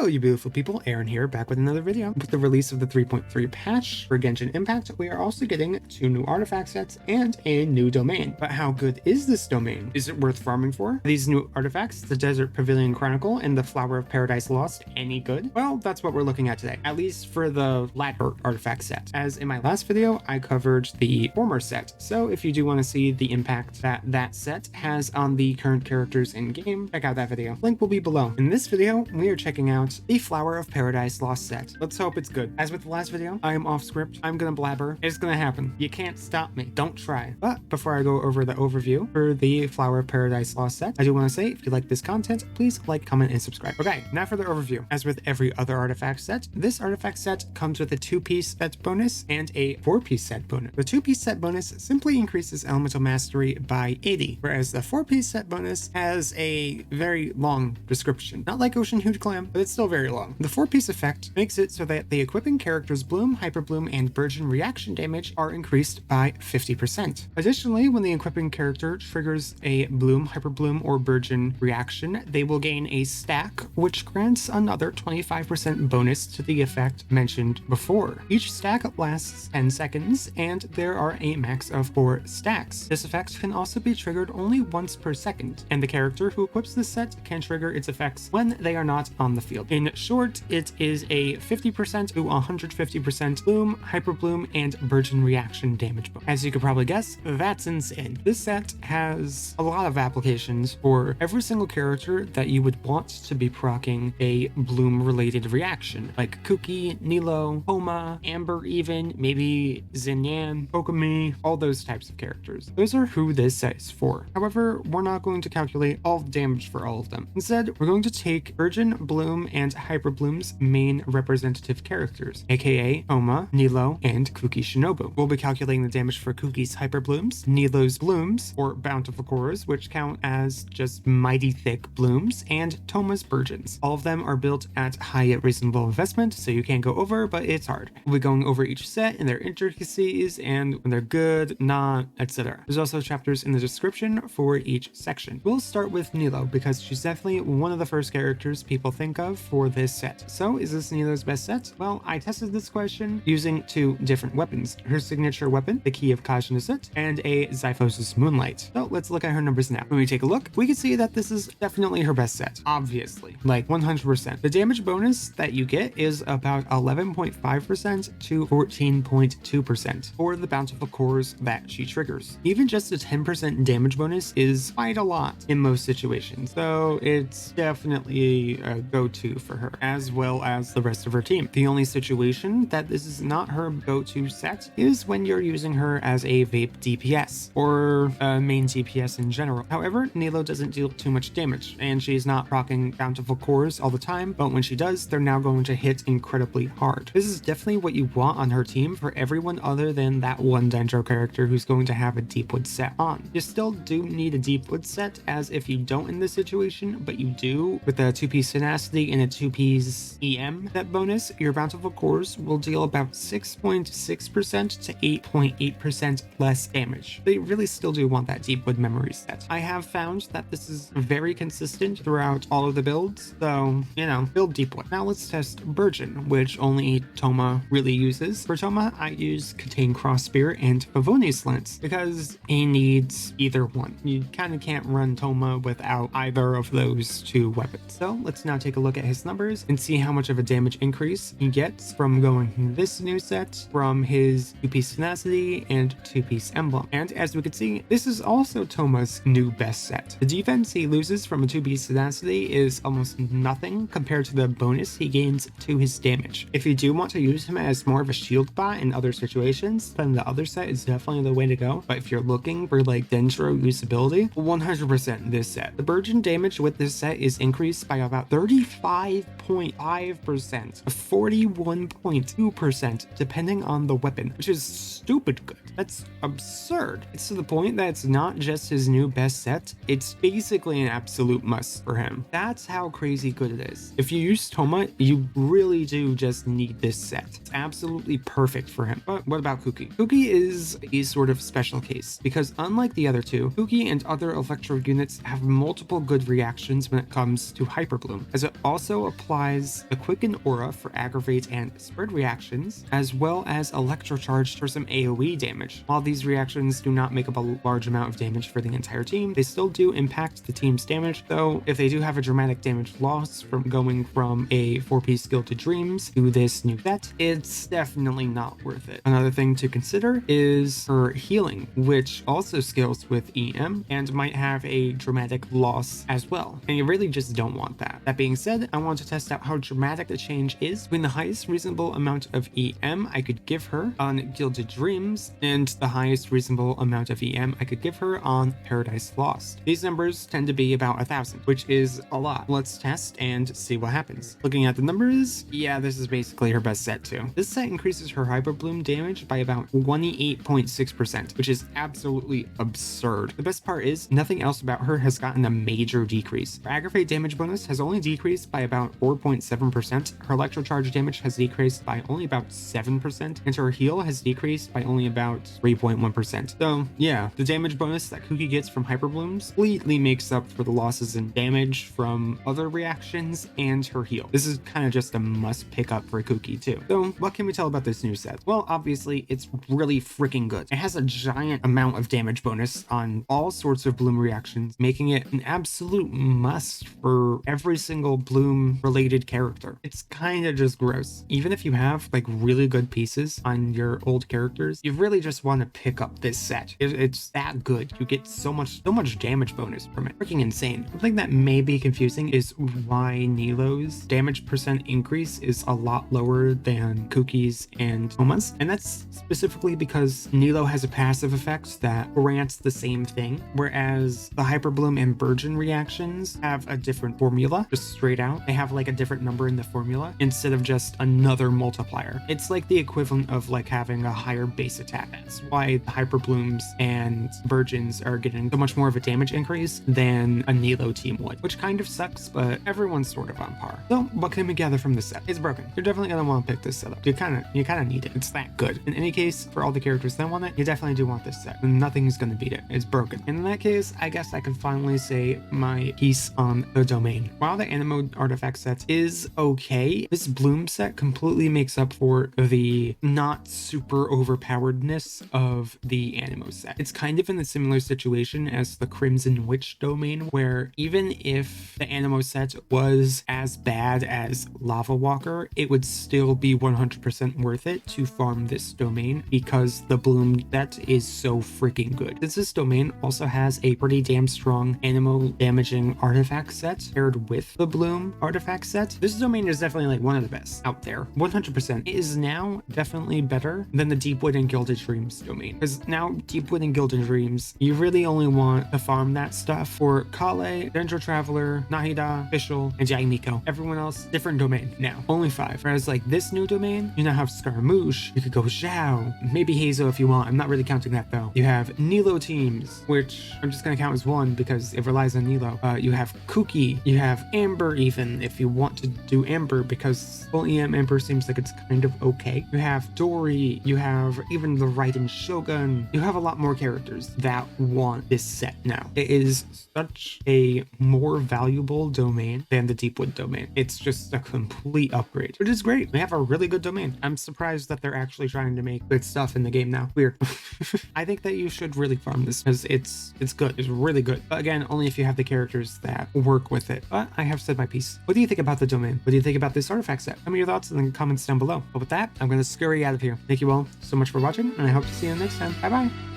Hello you beautiful people, Aaron here, back with another video. With the release of the 3.3 patch for Genshin Impact, we are also getting 2 new artifact sets and a new domain. But how good is this domain? Is it worth farming for? Are these new artifacts, the Desert Pavilion Chronicle and the Flower of Paradise Lost, any good? Well, that's what we're looking at today, at least for the latter artifact set. As in my last video, I covered the former set, so if you do want to see the impact that that set has on the current characters in game, check out that video. Link will be below. In this video, we are checking out the Flower of Paradise Lost set. Let's hope it's good. As with the last video, I am off script. I'm gonna blabber. It's gonna happen. You can't stop me. Don't try. But before I go over the overview for the Flower of Paradise Lost set, I do want to say, if you like this content, please like, comment, and subscribe. Okay, now for the overview. As with every other artifact set, this artifact set comes with a 2-piece set bonus and a 4-piece set bonus. The 2-piece set bonus simply increases elemental mastery by 80, whereas the 4-piece set bonus has a very long description. Not like Ocean Huge Clam, but it's still very long. The 4-piece effect makes it so that the equipping character's Bloom, Hyperbloom, and Burgeon reaction damage are increased by 50%. Additionally, when the equipping character triggers a Bloom, Hyperbloom, or Burgeon reaction, they will gain a stack, which grants another 25% bonus to the effect mentioned before. Each stack lasts 10 seconds, and there are a max of 4 stacks. This effect can also be triggered only once per second, and the character who equips this set can trigger its effects when they are not on the field. In short, it is a 50% to 150% Bloom, Hyperbloom, and Burgeon reaction damage bonus. As you could probably guess, that's insane. This set has a lot of applications for every single character that you would want to be proccing a Bloom-related reaction, like Kuki, Nilou, Thoma, Amber even, maybe Xinyan, Pokemon, all those types of characters. Those are who this set is for. However, we're not going to calculate all the damage for all of them. Instead, we're going to take Burgeon, Bloom, and Hyperbloom's main representative characters, aka Thoma, Nilou, and Kuki Shinobu. We'll be calculating the damage for Kuki's Hyperblooms, Nilou's Blooms, or Bountiful Cores, which count as just mighty thick blooms, and Thoma's Burgeons. All of them are built at high yet reasonable investment, so you can't go over, but it's hard. We'll be going over each set and their intricacies, and when they're good, not, etc. There's also chapters in the description for each section. We'll start with Nilou, because she's definitely one of the first characters people think of for this set. So, is this Nilou's best set? Well, I tested this question using 2 different weapons. Her signature weapon, the Key of Kajnasit, and a Zyphos' Moonlight. So, let's look at her numbers now. When we take a look, we can see that this is definitely her best set. Obviously. Like, 100%. The damage bonus that you get is about 11.5% to 14.2% for the Bountiful Cores that she triggers. Even just a 10% damage bonus is quite a lot in most situations, so it's definitely a go-to for her, as well as the rest of her team. The only situation that this is not her go-to set is when you're using her as a vape DPS, or a main DPS in general. However, Nilou doesn't deal too much damage, and she's not proccing Bountiful Cores all the time, but when she does, they're now going to hit incredibly hard. This is definitely what you want on her team for everyone other than that one Dendro character who's going to have a Deepwood set on. You still do need a Deepwood set, as if you don't in this situation, but you do with a 2-piece tenacity and a 2-piece EM set bonus, your Bountiful Cores will deal about 6.6% to 8.8% less damage. They really still do want that Deepwood memory set. I have found that this is very consistent throughout all of the builds, so, you know, build Deepwood. Now let's test Burgeon, which only Thoma really uses. For Thoma, I use Katane Crossspear and Favonius Lance, because he needs either one. You kind of can't run Thoma without either of those 2 weapons. So let's now take a look at his numbers and see how much of a damage increase he gets from going this new set, from his 2-piece tenacity and 2-piece emblem. And as we can see, this is also Thoma's new best set. The defense he loses from a 2-piece tenacity is almost nothing compared to the bonus he gains to his damage. If you do want to use him as more of a shield bot in other situations, then the other set is definitely the way to go. But if you're looking for like Dendro usability, 100% this set. The Burgeon damage with this set is increased by about 35.5% to 41.2% depending on the weapon, which is stupid good. That's absurd. It's to the point that it's not just his new best set, it's basically an absolute must for him. That's how crazy good it is. If you use Thoma, you really do just need this set. It's absolutely perfect for him. But what about Kuki? Kuki is a sort of special case, because unlike the other 2, Kuki and other electro units have multiple good reactions when it comes to Hyperbloom, as it also also applies a Quicken Aura for aggravate and spread reactions, as well as Electrocharge for some AoE damage. While these reactions do not make up a large amount of damage for the entire team, they still do impact the team's damage, though if they do have a dramatic damage loss from going from a 4-piece Gilded Dreams to this new set, it's definitely not worth it. Another thing to consider is her healing, which also scales with EM and might have a dramatic loss as well, and you really just don't want that. That being said, I want to test out how dramatic the change is between the highest reasonable amount of EM I could give her on Gilded Dreams and the highest reasonable amount of EM I could give her on Paradise Lost. These numbers tend to be about 1,000, which is a lot. Let's test and see what happens. Looking at the numbers, yeah, this is basically her best set too. This set increases her Hyperbloom damage by about 28.6%, which is absolutely absurd. The best part is nothing else about her has gotten a major decrease. Her aggravate damage bonus has only decreased by about 4.7%, her electrocharge damage has decreased by only about 7%, and her heal has decreased by only about 3.1%. So yeah, the damage bonus that Kuki gets from Hyperblooms completely makes up for the losses in damage from other reactions and her heal. This is kind of just a must pick up for Kuki too. So what can we tell about this new set? Well, obviously it's really freaking good. It has a giant amount of damage bonus on all sorts of Bloom reactions, making it an absolute must for every single Bloom related character. It's kind of just gross. Even if you have like really good pieces on your old characters, you really just want to pick up this set. It's that good. You get so much damage bonus from it. Freaking insane. Something that may be confusing is why Nilou's damage percent increase is a lot lower than Kuki's and Thoma's, and that's specifically because Nilou has a passive effect that grants the same thing, whereas the Hyperbloom and Burgeon reactions have a different formula, just straight out. They have like a different number in the formula instead of just another multiplier. It's like the equivalent of like having a higher base attack. That's why the Hyperblooms and Burgeons are getting so much more of a damage increase than a Nilou team would, which kind of sucks, but everyone's sort of on par. So what can we gather from this set? It's broken. You're definitely gonna want to pick this set up. You kind of need it. It's that good. In any case, for all the characters that want it, you definitely do want this set. Nothing's gonna beat it. It's broken. And in that case, I guess I can finally say my piece on the domain. While the animo artifact set is okay, this Bloom set completely makes up for the not super overpoweredness of the animo set. It's kind of in a similar situation as the Crimson Witch domain, where even if the animo set was as bad as Lava Walker, it would still be 100% worth it to farm this domain because the Bloom set is so freaking good. This domain also has a pretty damn strong animo damaging artifact set paired with the Bloom artifact set. This domain is definitely like one of the best out there. 100%. It is now definitely better than the Deepwood and Gilded Dreams domain, because now Deepwood and Gilded Dreams, you really only want to farm that stuff for Kale, Dendro Traveler, Nahida, Fischl, and Yaimiko. Everyone else, different domain now. Only 5. Whereas like this new domain, you now have Scaramouche, you could go Zhao, maybe Hazel if you want. I'm not really counting that though. You have Nilou teams, which I'm just gonna count as one because it relies on Nilou. You have Kuki, you have Amber even if you want to do Amber, because full EM Amber seems like it's kind of okay. You have Dory, you have even the Raiden Shogun. You have a lot more characters that want this set now. It is such a more valuable domain than the Deepwood domain. It's just a complete upgrade, which is great. They have a really good domain. I'm surprised that they're actually trying to make good stuff in the game now. Weird. I think that you should really farm this because it's good. It's really good. But again, only if you have the characters that work with it. But I have said my piece. What do you think about the domain? What do you think about this artifact set? Tell me your thoughts in the comments down below. But with that, I'm going to scurry out of here. Thank you all so much for watching, and I hope to see you next time. Bye bye.